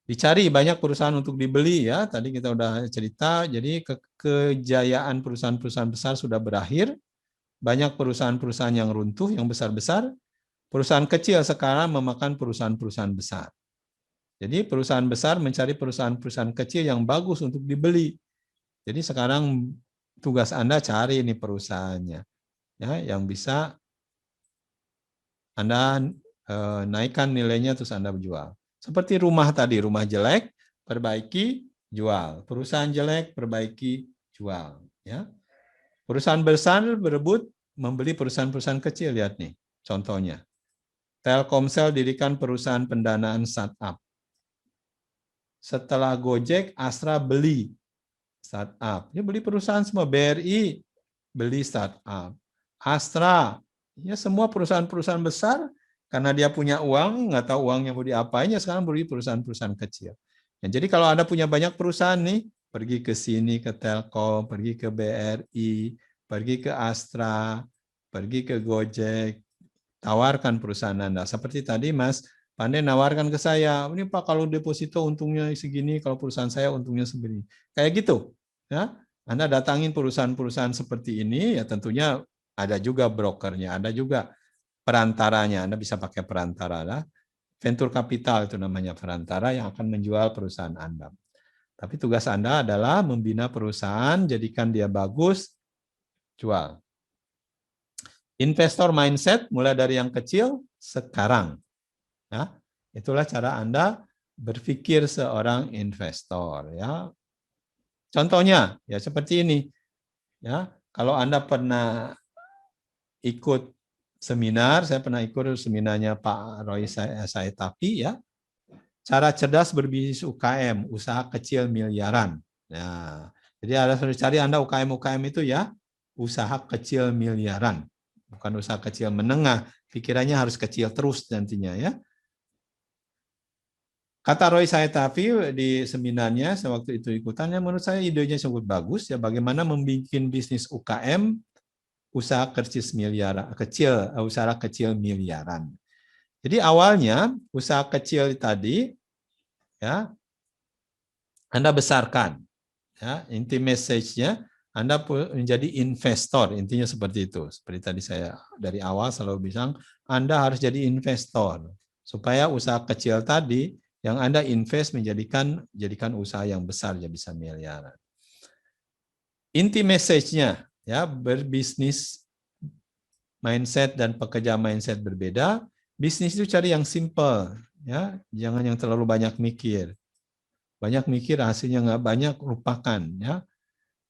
Dicari banyak perusahaan untuk dibeli ya. Tadi kita udah cerita. Jadi kejayaan perusahaan-perusahaan besar sudah berakhir. Banyak perusahaan-perusahaan yang runtuh, yang besar-besar. Perusahaan kecil sekarang memakan perusahaan-perusahaan besar. Jadi perusahaan besar mencari perusahaan-perusahaan kecil yang bagus untuk dibeli. Jadi sekarang tugas Anda cari ini perusahaannya, ya, yang bisa Anda naikkan nilainya terus Anda jual. Seperti rumah tadi, rumah jelek, perbaiki, jual. Perusahaan jelek, perbaiki, jual. Ya. Perusahaan besar berebut membeli perusahaan-perusahaan kecil, lihat nih contohnya. Telkomsel dirikan perusahaan pendanaan startup. Setelah Gojek, Astra beli startup. Dia beli perusahaan semua. BRI beli startup. Astra, ya semua perusahaan-perusahaan besar karena dia punya uang, nggak tahu uangnya mau diapain, ya sekarang beli perusahaan-perusahaan kecil. Nah, jadi kalau Anda punya banyak perusahaan nih, pergi ke sini ke Telkom, pergi ke BRI, pergi ke Astra, pergi ke Gojek, tawarkan perusahaan Anda. Seperti tadi Mas Pandai nawarkan ke saya, ini Pak kalau deposito untungnya segini, kalau perusahaan saya untungnya segini. Kayak gitu. Ya, Anda datangin perusahaan-perusahaan seperti ini, ya tentunya ada juga brokernya, ada juga perantaranya. Anda bisa pakai perantara. Lah. Venture capital itu namanya perantara yang akan menjual perusahaan Anda. Tapi tugas Anda adalah membina perusahaan, jadikan dia bagus, jual. Investor mindset mulai dari yang kecil sekarang. Ya, itulah cara Anda berpikir seorang investor. Ya, contohnya ya seperti ini. Ya, kalau Anda pernah ikut seminar, saya pernah ikut seminarnya Pak Roy Saetapi ya. Cara cerdas berbisnis UKM, usaha kecil miliaran. Nah, jadi harus cari Anda UKM itu ya, usaha kecil miliaran, bukan usaha kecil menengah. Pikirannya harus kecil terus nantinya ya. Kata Roy Saetapi di seminarnya sewaktu itu ikutannya, menurut saya idenya sangat bagus ya, bagaimana membuat bisnis UKM usaha kecil miliaran. Jadi awalnya usaha kecil tadi ya Anda besarkan ya, inti message-nya Anda menjadi investor, intinya seperti itu. Seperti tadi saya dari awal selalu bilang Anda harus jadi investor supaya usaha kecil tadi yang Anda invest jadikan usaha yang besar ya bisa miliaran. Inti message-nya ya berbisnis mindset dan pekerja mindset berbeda. Bisnis itu cari yang simple ya, jangan yang terlalu banyak mikir. Banyak mikir hasilnya nggak banyak, lupakan ya.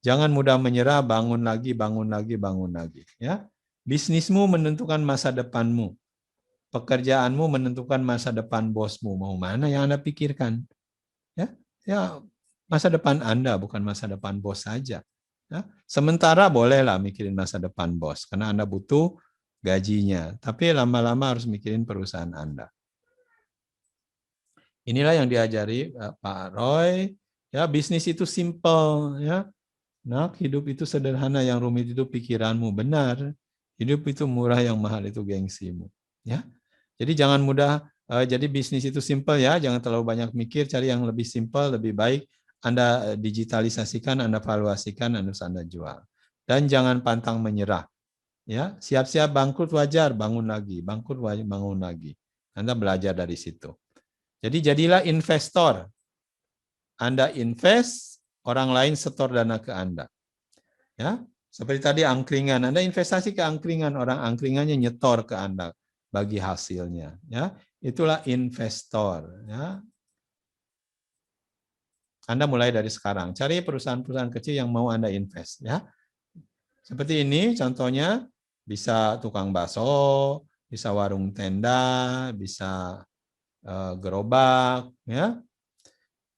Jangan mudah menyerah, bangun lagi, bangun lagi, bangun lagi ya. Bisnismu menentukan masa depanmu. Pekerjaanmu menentukan masa depan bosmu. Mau mana yang Anda pikirkan? Ya, ya masa depan Anda bukan masa depan bos saja. Ya. Sementara bolehlah mikirin masa depan bos karena Anda butuh gajinya, tapi lama-lama harus mikirin perusahaan Anda. Inilah yang diajari Pak Roy. Ya, bisnis itu simple ya. Nah, hidup itu sederhana, yang rumit itu pikiranmu. Benar. Hidup itu murah, yang mahal itu gengsimu. Ya. Jadi jangan mudah jadi bisnis itu simple ya, jangan terlalu banyak mikir, cari yang lebih simple, lebih baik. Anda digitalisasikan, Anda valuasikan, Anda jual. Dan jangan pantang menyerah. Ya, siap-siap bangkrut wajar, bangun lagi, bangkrut wajar, bangun lagi. Anda belajar dari situ. Jadi jadilah investor. Anda invest, orang lain setor dana ke Anda. Ya, seperti tadi angkringan, Anda investasi ke angkringan, orang angkringannya nyetor ke Anda bagi hasilnya. Ya, itulah investor. Ya. Anda mulai dari sekarang, cari perusahaan-perusahaan kecil yang mau Anda invest. Ya, seperti ini contohnya, bisa tukang bakso, bisa warung tenda, bisa gerobak. Ya,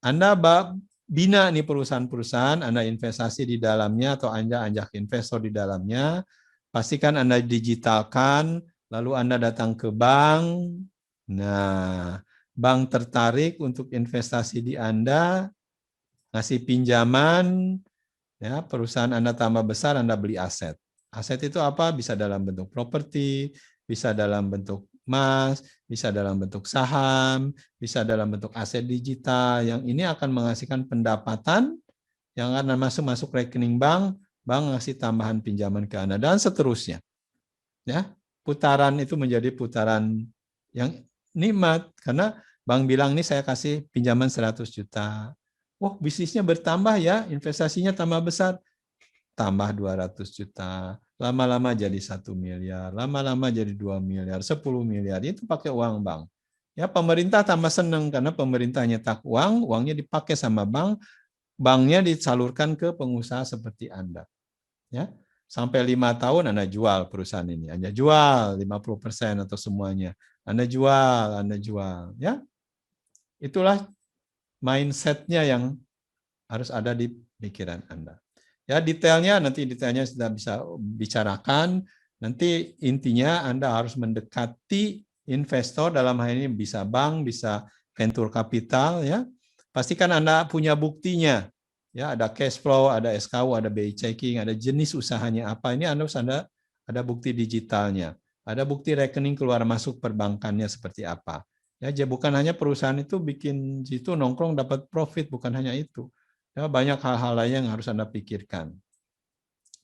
Anda bina nih perusahaan-perusahaan, Anda investasi di dalamnya atau Anda ajak investor di dalamnya, pastikan Anda digitalkan, lalu Anda datang ke bank. Nah, bank tertarik untuk investasi di Anda, ngasih pinjaman, ya, perusahaan Anda tambah besar, Anda beli aset. Aset itu apa? Bisa dalam bentuk properti, bisa dalam bentuk emas, bisa dalam bentuk saham, bisa dalam bentuk aset digital, yang ini akan menghasilkan pendapatan yang akan masuk rekening bank, bank ngasih tambahan pinjaman ke Anda, dan seterusnya. Ya, putaran itu menjadi putaran yang nikmat, karena bank bilang, ini saya kasih pinjaman 100 juta. Oh, bisnisnya bertambah ya, investasinya tambah besar, tambah 200 juta, lama-lama jadi 1 miliar, lama-lama jadi 2 miliar, 10 miliar, itu pakai uang bank. Ya, pemerintah tambah senang karena pemerintah nyetak uang, uangnya dipakai sama bank, banknya disalurkan ke pengusaha seperti Anda. Ya, sampai 5 tahun Anda jual perusahaan ini, Anda jual 50% atau semuanya, Anda jual, ya. Itulah mindset-nya yang harus ada di pikiran Anda. Ya, detailnya sudah bisa bicarakan. Nanti intinya Anda harus mendekati investor, dalam hal ini bisa bank, bisa venture capital, ya. Pastikan Anda punya buktinya. Ya, ada cash flow, ada SKU, ada BI checking, ada jenis usahanya apa. Ini Anda harus ada bukti digitalnya. Ada bukti rekening keluar masuk perbankannya seperti apa. Ya, bukan hanya perusahaan itu bikin situ nongkrong dapat profit, bukan hanya itu. Ya, banyak hal-hal lain yang harus Anda pikirkan.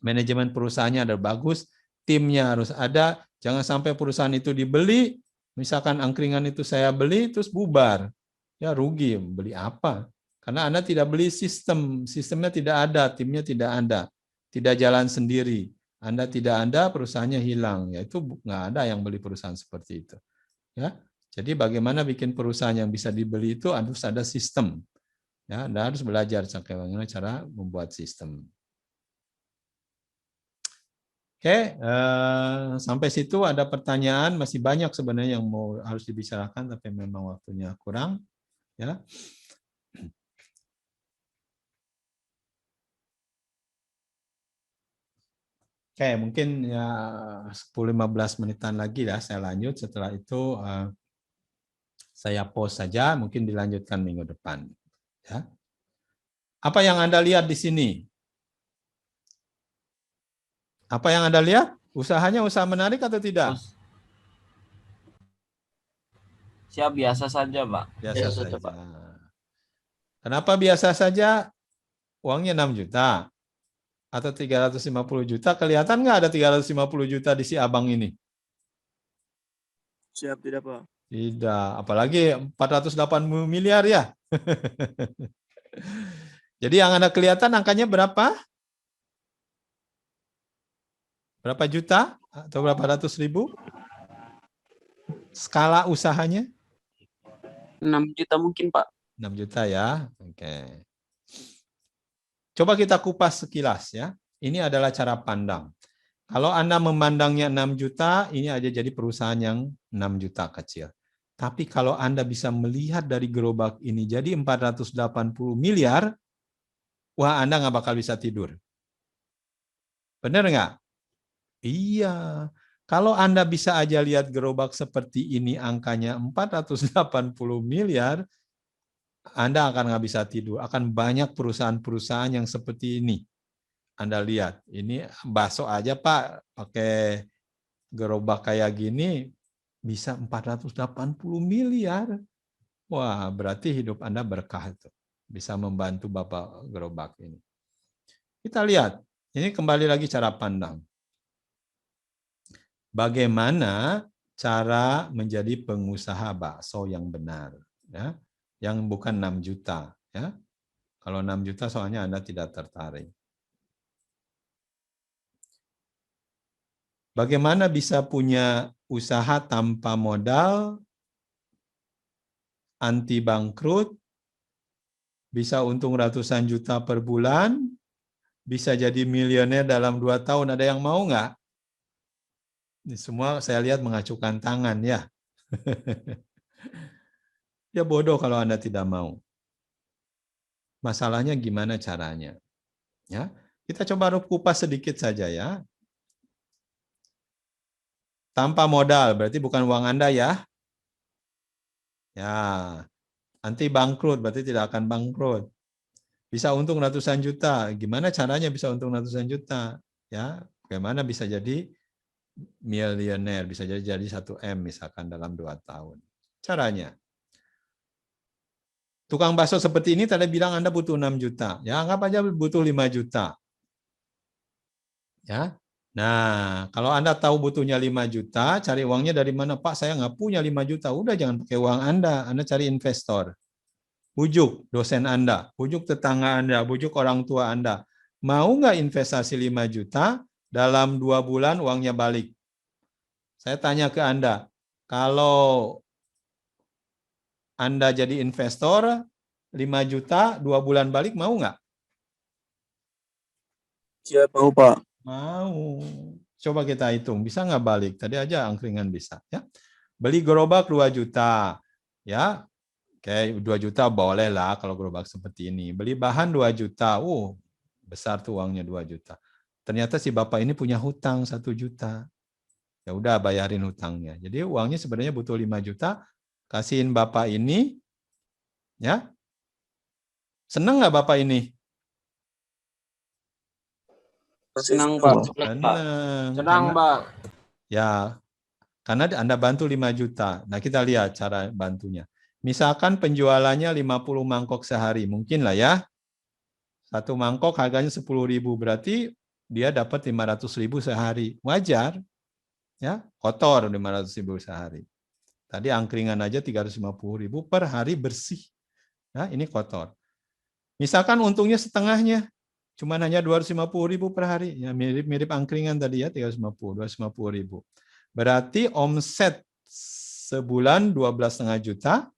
Manajemen perusahaannya ada bagus, timnya harus ada, jangan sampai perusahaan itu dibeli, misalkan angkringan itu saya beli, terus bubar. Ya rugi, beli apa? Karena Anda tidak beli sistemnya tidak ada, timnya tidak ada, tidak jalan sendiri. Anda tidak ada, perusahaannya hilang. Ya itu nggak ada yang beli perusahaan seperti itu. Ya, jadi bagaimana bikin perusahaan yang bisa dibeli itu harus ada sistem. Ya, Anda harus belajar bagaimana cara membuat sistem. Oke, sampai situ ada pertanyaan, masih banyak sebenarnya yang harus dibicarakan, tapi memang waktunya kurang. Ya. Oke, mungkin ya 10-15 menitan lagi ya saya lanjut. Setelah itu saya pause saja, mungkin dilanjutkan minggu depan. Ya. Apa yang Anda lihat di sini? Apa yang Anda lihat? Usahanya usaha menarik atau tidak? Siap, biasa saja, Pak. Biasa saja. Kenapa biasa saja? Uangnya 6 juta atau 350 juta. Kelihatan nggak ada 350 juta di si abang ini? Siap, tidak, Pak. Tidak, apalagi 480 miliar ya. Jadi yang Anda kelihatan angkanya berapa? Berapa juta atau berapa ratus ribu? Skala usahanya? 6 juta mungkin, Pak. 6 juta ya. Oke. Coba kita kupas sekilas ya. Ini adalah cara pandang. Kalau Anda memandangnya 6 juta, ini aja jadi perusahaan yang 6 juta kecil. Tapi kalau Anda bisa melihat dari gerobak ini jadi 480 miliar, wah Anda nggak bakal bisa tidur. Benar nggak? Iya. Kalau Anda bisa aja lihat gerobak seperti ini angkanya 480 miliar, Anda akan nggak bisa tidur. Akan banyak perusahaan-perusahaan yang seperti ini. Anda lihat, ini bakso aja Pak, pakai gerobak kayak gini, bisa 480 miliar. Wah, berarti hidup Anda berkah itu. Bisa membantu Bapak gerobak ini. Kita lihat, ini kembali lagi cara pandang. Bagaimana cara menjadi pengusaha bakso yang benar, ya, yang bukan 6 juta, ya. Kalau 6 juta soalnya Anda tidak tertarik. Bagaimana bisa punya usaha tanpa modal, anti bangkrut, bisa untung ratusan juta per bulan, bisa jadi miliuner dalam 2 tahun, ada yang mau nggak? Ini semua saya lihat mengacukan tangan ya. Ya bodoh kalau Anda tidak mau. Masalahnya gimana caranya? Ya, kita coba kupas sedikit saja ya. Tanpa modal, berarti bukan uang Anda ya. Ya, anti bangkrut, berarti tidak akan bangkrut. Bisa untung ratusan juta. Gimana caranya bisa untung ratusan juta? Ya, bagaimana bisa jadi miliuner, bisa jadi 1 M misalkan dalam 2 tahun. Caranya, tukang bakso seperti ini tadi bilang Anda butuh 6 juta. Ya, anggap aja butuh 5 juta. Ya. Nah, kalau Anda tahu butuhnya 5 juta, cari uangnya dari mana? Pak, saya nggak punya 5 juta. Udah, jangan pakai uang Anda cari investor. Bujuk dosen Anda, bujuk tetangga Anda, bujuk orang tua Anda. Mau nggak investasi 5 juta, dalam 2 bulan uangnya balik? Saya tanya ke Anda, kalau Anda jadi investor, 5 juta, 2 bulan balik, mau nggak? Siap, mau Pak. Mau. Coba kita hitung, bisa nggak balik? Tadi aja angkringan bisa. Ya. Beli gerobak 2 juta. Ya, oke, 2 juta boleh lah kalau gerobak seperti ini. Beli bahan 2 juta. Besar tuh uangnya 2 juta. Ternyata si bapak ini punya hutang 1 juta. Ya udah, bayarin hutangnya. Jadi uangnya sebenarnya butuh 5 juta. Kasihin bapak ini. Ya. Seneng nggak bapak ini? Senang Pak. Senang, Pak. Ya, karena Anda bantu 5 juta. Nah, kita lihat cara bantunya. Misalkan penjualannya 50 mangkok sehari. Mungkin lah ya. 1 mangkok harganya 10.000, berarti dia dapat 500.000 sehari. Wajar. Ya, kotor 500.000 sehari. Tadi angkringan aja 350.000 per hari bersih. Nah, ini kotor. Misalkan untungnya setengahnya, cuma hanya 250.000 per hari. Ya, mirip angkringan tadi ya, 250.000. Berarti omset sebulan 12,5 juta,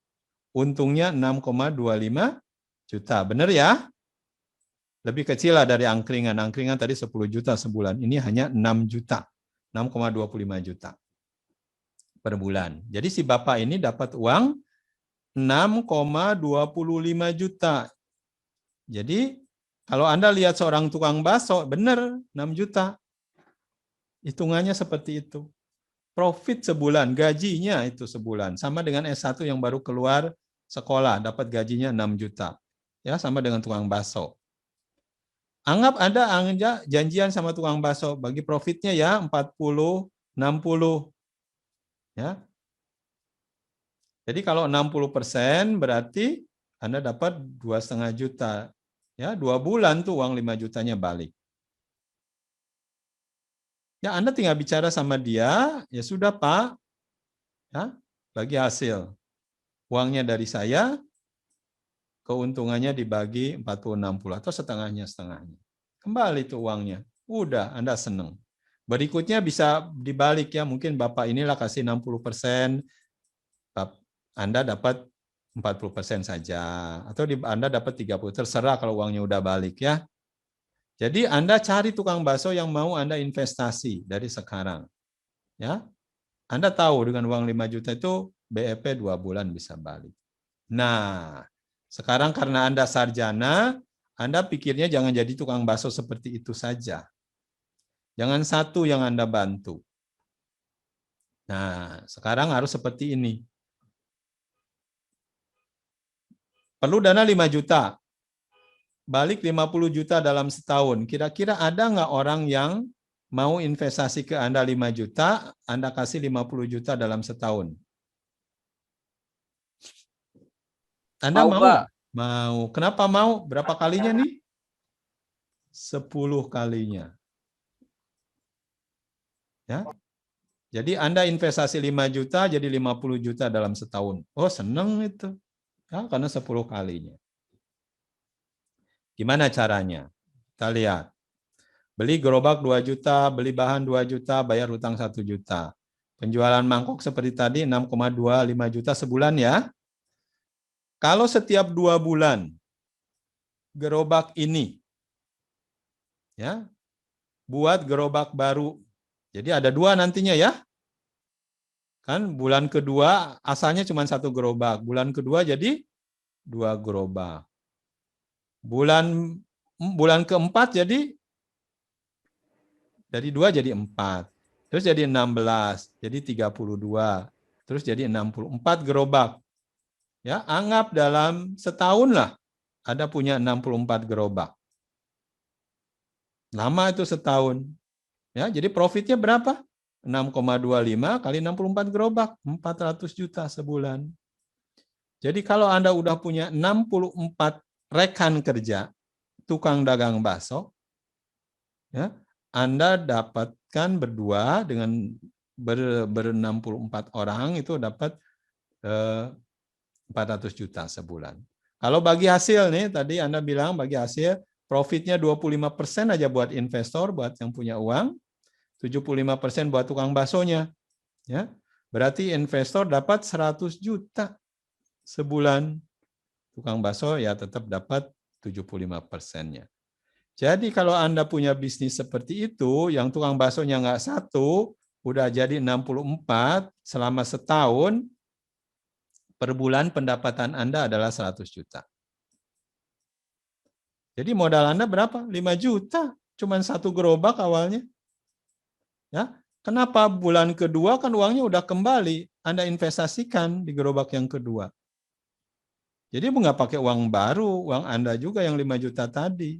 untungnya 6,25 juta. Benar ya? Lebih kecil lah dari angkringan. Angkringan tadi 10 juta sebulan. Ini hanya 6 juta. 6,25 juta per bulan. Jadi si bapak ini dapat uang 6,25 juta. Jadi kalau Anda lihat seorang tukang bakso, benar 6 juta. Hitungannya seperti itu. Profit sebulan, gajinya itu sebulan. Sama dengan S1 yang baru keluar sekolah, dapat gajinya 6 juta. Ya, sama dengan tukang bakso. Anggap Anda janjian sama tukang bakso, bagi profitnya ya 40, 60. Ya. Jadi kalau 60% berarti Anda dapat 2,5 juta. Ya, 2 bulan tuh uang 5 jutanya balik. Ya, Anda tinggal bicara sama dia, ya sudah Pak, ya, bagi hasil. Uangnya dari saya, keuntungannya dibagi 40-60 atau setengahnya. Kembali tuh uangnya. Udah, Anda senang. Berikutnya bisa dibalik ya, mungkin Bapak inilah kasih 60%, Anda dapat 40% saja. Atau Anda dapat 30%, terserah kalau uangnya udah balik ya. Jadi Anda cari tukang bakso yang mau Anda investasi dari sekarang. Ya. Anda tahu dengan uang 5 juta itu BEP 2 bulan bisa balik. Nah, sekarang karena Anda sarjana, Anda pikirnya jangan jadi tukang bakso seperti itu saja. Jangan satu yang Anda bantu. Nah, sekarang harus seperti ini. Perlu dana 5 juta. Balik 50 juta dalam setahun. Kira-kira ada nggak orang yang mau investasi ke Anda 5 juta, Anda kasih 50 juta dalam setahun? Anda mau? Pak. Mau. Kenapa mau? Berapa kalinya nih? 10 kalinya. Ya. Jadi Anda investasi 5 juta, jadi 50 juta dalam setahun. Oh, seneng itu. Ya, karena 10 kalinya. Gimana caranya? Kita lihat. Beli gerobak 2 juta, beli bahan 2 juta, bayar hutang 1 juta. Penjualan mangkok seperti tadi 6,25 juta sebulan ya. Kalau setiap 2 bulan gerobak ini ya buat gerobak baru. Jadi ada 2 nantinya ya. Kan bulan kedua asalnya cuma 1 gerobak. Bulan kedua jadi 2 gerobak. Bulan keempat jadi dari 2 jadi 4. Terus jadi 16, jadi 32. Terus jadi 64 gerobak. Ya, anggap dalam setahun lah ada punya 64 gerobak. Lama itu setahun. Ya, jadi profitnya berapa? 6,25 kali 64 gerobak, 400 juta sebulan. Jadi kalau Anda udah punya 64 rekan kerja, tukang dagang bakso, ya, Anda dapatkan berdua dengan ber-64 orang itu dapat 400 juta sebulan. Kalau bagi hasil nih, tadi Anda bilang bagi hasil, profitnya 25% aja buat investor, buat yang punya uang, 75% buat tukang baksonya. Ya, berarti investor dapat 100 juta sebulan. Tukang bakso ya tetap dapat 75%-nya. Jadi kalau Anda punya bisnis seperti itu, yang tukang baksonya nggak satu, udah jadi 64 selama setahun, per bulan pendapatan Anda adalah 100 juta. Jadi modal Anda berapa? 5 juta. Cuman satu gerobak awalnya. Ya, kenapa bulan kedua kan uangnya udah kembali, Anda investasikan di gerobak yang kedua. Jadi nggak pakai uang baru, uang Anda juga yang 5 juta tadi.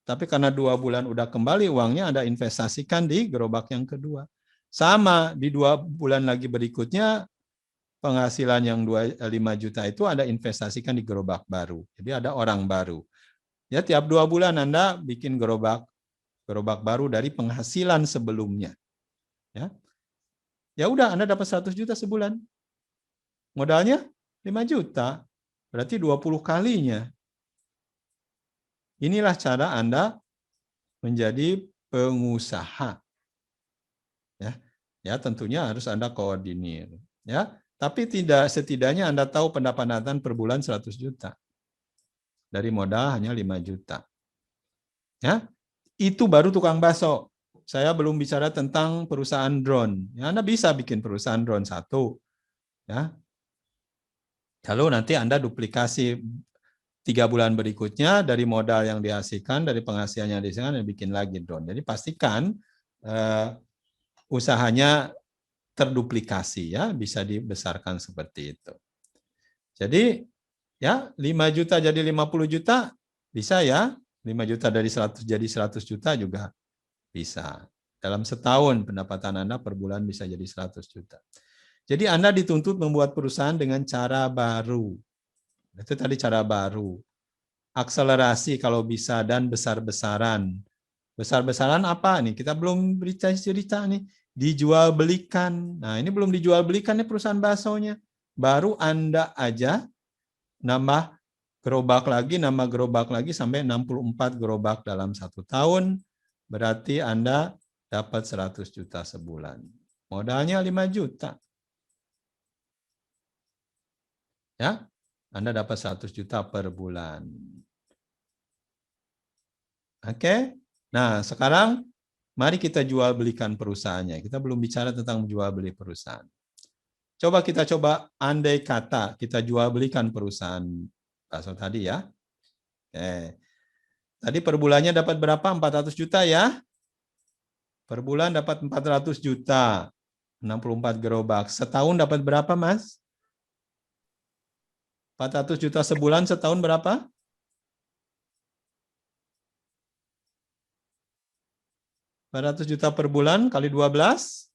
Tapi karena 2 bulan udah kembali, uangnya Anda investasikan di gerobak yang kedua. Sama, di 2 bulan lagi berikutnya, penghasilan yang 5 juta itu Anda investasikan di gerobak baru. Jadi ada orang baru. Ya, tiap 2 bulan Anda bikin gerobak baru dari penghasilan sebelumnya. Ya udah, Anda dapat 100 juta sebulan. Modalnya 5 juta. Berarti 20 kalinya. Inilah cara Anda menjadi pengusaha. Ya, tentunya harus Anda koordinir. Ya, tapi setidaknya Anda tahu pendapatan per bulan 100 juta. Dari modal hanya 5 juta. Ya, itu baru tukang bakso. Saya belum bicara tentang perusahaan drone. Ya, Anda bisa bikin perusahaan drone satu. Ya. Lalu nanti Anda duplikasi 3 bulan berikutnya dari modal yang dihasilkan, dari penghasilan yang dihasilkan, Anda bikin lagi drone. Jadi pastikan usahanya terduplikasi, ya, bisa dibesarkan seperti itu. Jadi ya 5 juta jadi 50 juta bisa ya. 5 juta dari 100 jadi 100 juta juga bisa. Dalam setahun pendapatan Anda per bulan bisa jadi 100 juta. Jadi Anda dituntut membuat perusahaan dengan cara baru. Itu tadi cara baru. Akselerasi kalau bisa dan besar-besaran. Besar-besaran apa nih? Kita belum cerita nih. Dijual belikan. Nah, ini belum dijual belikan nih perusahaan baksonya. Baru Anda aja nambah gerobak lagi sampai 64 gerobak dalam 1 tahun. Berarti Anda dapat 100 juta sebulan. Modalnya 5 juta. Ya, Anda dapat 100 juta per bulan. Oke. Nah, sekarang mari kita jual belikan perusahaannya. Kita belum bicara tentang jual beli perusahaan. Coba kita andai kata kita jual belikan perusahaan bakso tadi ya. Oke. Tadi per bulannya dapat berapa? 400 juta ya. Per bulan dapat 400 juta. 64 gerobak. Setahun dapat berapa, Mas? 400 juta sebulan, setahun berapa? Ratus juta per bulan kali 12.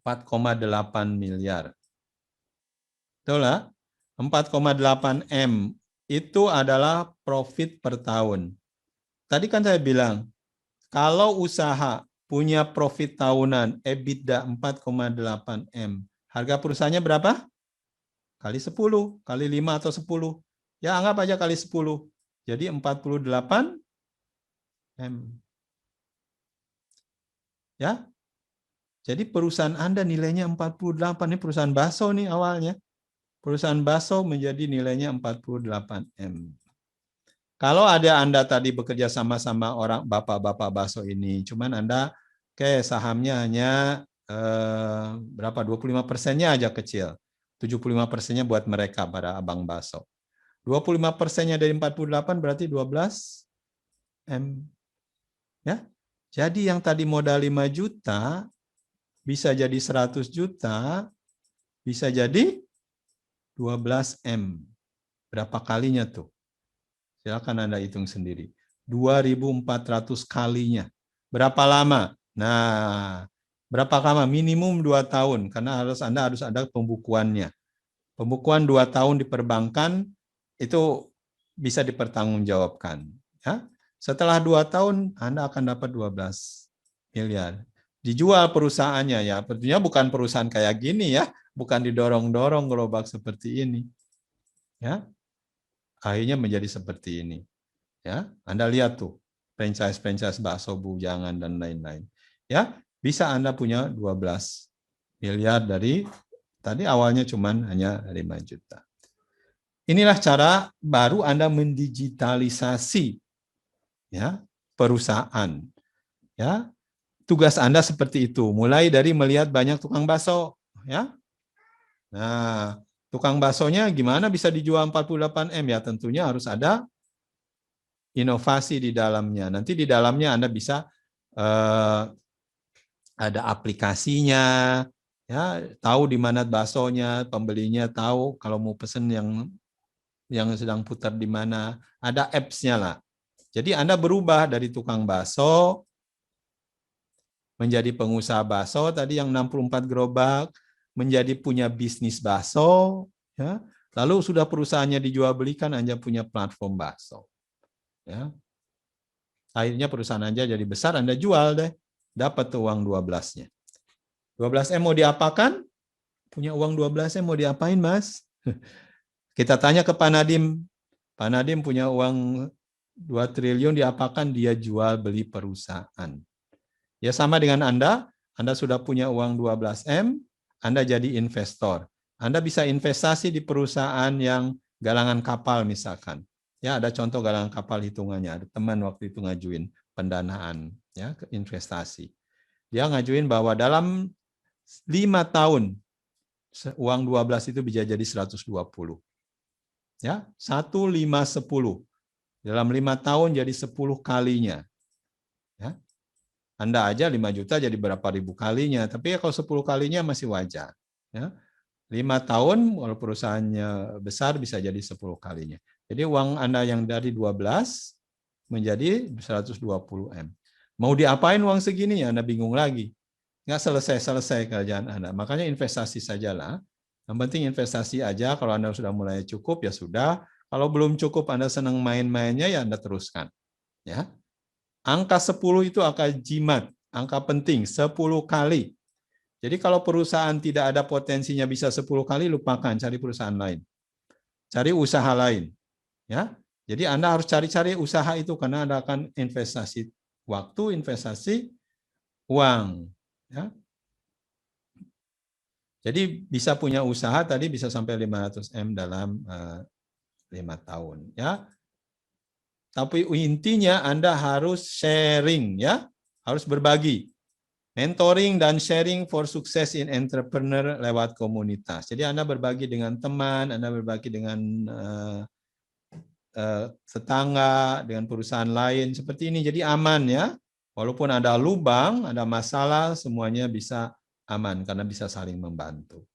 4,8 miliar. Betul lah? 4,8 M itu adalah profit per tahun. Tadi kan saya bilang, kalau usaha punya profit tahunan EBITDA 4,8 M, harga perusahaannya berapa? Kali 10, kali 5 atau 10. Ya anggap aja kali 10. Jadi 48 M. Ya. Jadi perusahaan Anda nilainya 48, ini perusahaan bakso nih awalnya. Perusahaan bakso menjadi nilainya 48 M. Kalau ada Anda tadi bekerja sama-sama orang bapak-bapak bakso ini, cuman Anda sahamnya hanya berapa? 25%-nya aja kecil. 75%-nya buat mereka, para abang bakso. 25%-nya dari 48 berarti 12 M. Ya. Jadi yang tadi modal 5 juta bisa jadi 100 juta, bisa jadi 12 M. Berapa kalinya tuh? Silakan Anda hitung sendiri. 2.400 kalinya. Berapa lama? Nah, berapa lama? Minimum 2 tahun, karena Anda harus ada pembukuannya. Pembukuan 2 tahun di perbankan itu bisa dipertanggungjawabkan. Ya. Setelah 2 tahun, Anda akan dapat 12 miliar. Dijual perusahaannya ya, tentunya bukan perusahaan kayak gini ya, bukan didorong-dorong gerobak seperti ini. Ya. Akhirnya menjadi seperti ini. Ya, Anda lihat tuh, franchise bakso bujangan dan lain-lain. Ya, bisa Anda punya 12 miliar dari tadi awalnya cuman hanya 5 juta. Inilah cara baru Anda mendigitalisasi ya, perusahaan. Ya. Tugas Anda seperti itu, mulai dari melihat banyak tukang bakso, ya. Nah, tukang baksonya gimana bisa dijual 48 M ya? Tentunya harus ada inovasi di dalamnya. Nanti di dalamnya Anda bisa ada aplikasinya, ya, tahu di mana baksonya, pembelinya tahu kalau mau pesen yang sedang putar di mana, ada apps-nya lah. Jadi Anda berubah dari tukang bakso menjadi pengusaha bakso tadi yang 64 gerobak, menjadi punya bisnis bakso, ya. Lalu sudah perusahaannya dijual belikan, Anda punya platform bakso. Ya. Akhirnya perusahaan Anda jadi besar, Anda jual deh. Dapat tuh uang 12-nya. 12 M mau diapakan? Punya uang 12 M mau diapain, Mas? Kita tanya ke Pak Nadiem. Pak Nadiem punya uang 2 triliun diapakan? Dia jual beli perusahaan. Ya sama dengan Anda sudah punya uang 12 M, Anda jadi investor. Anda bisa investasi di perusahaan yang galangan kapal misalkan. Ya, ada contoh galangan kapal hitungannya. Ada teman waktu itu ngajuin pendanaan ya ke investasi. Dia ngajuin bahwa dalam 5 tahun uang 12 itu bisa jadi 120. Ya, 1, 5, 10. Dalam 5 tahun jadi 10 kalinya. Ya. Anda aja 5 juta jadi berapa ribu kalinya, tapi ya kalau 10 kalinya masih wajar. Ya. 5 tahun kalau perusahaannya besar bisa jadi 10 kalinya. Jadi uang Anda yang dari 12 menjadi 120 M. Mau diapain uang segini ya Anda bingung lagi. Nggak selesai-selesai kerjaan Anda. Makanya investasi sajalah. Yang penting investasi aja, kalau Anda sudah mulai cukup ya sudah. Kalau belum cukup Anda senang main-mainnya ya Anda teruskan. Ya. Angka 10 itu angka jimat, angka penting, 10 kali. Jadi kalau perusahaan tidak ada potensinya bisa 10 kali, lupakan, cari perusahaan lain. Cari usaha lain. Ya. Jadi Anda harus cari-cari usaha itu karena Anda akan investasi waktu, investasi uang. Ya. Jadi bisa punya usaha tadi bisa sampai 500 M dalam 5 tahun. Ya. Tapi intinya Anda harus sharing, ya, harus berbagi. Mentoring dan sharing for success in entrepreneur lewat komunitas. Jadi Anda berbagi dengan teman, Anda berbagi dengan tetangga, dengan perusahaan lain seperti ini. Jadi aman ya. Walaupun ada lubang, ada masalah, semuanya bisa aman karena bisa saling membantu.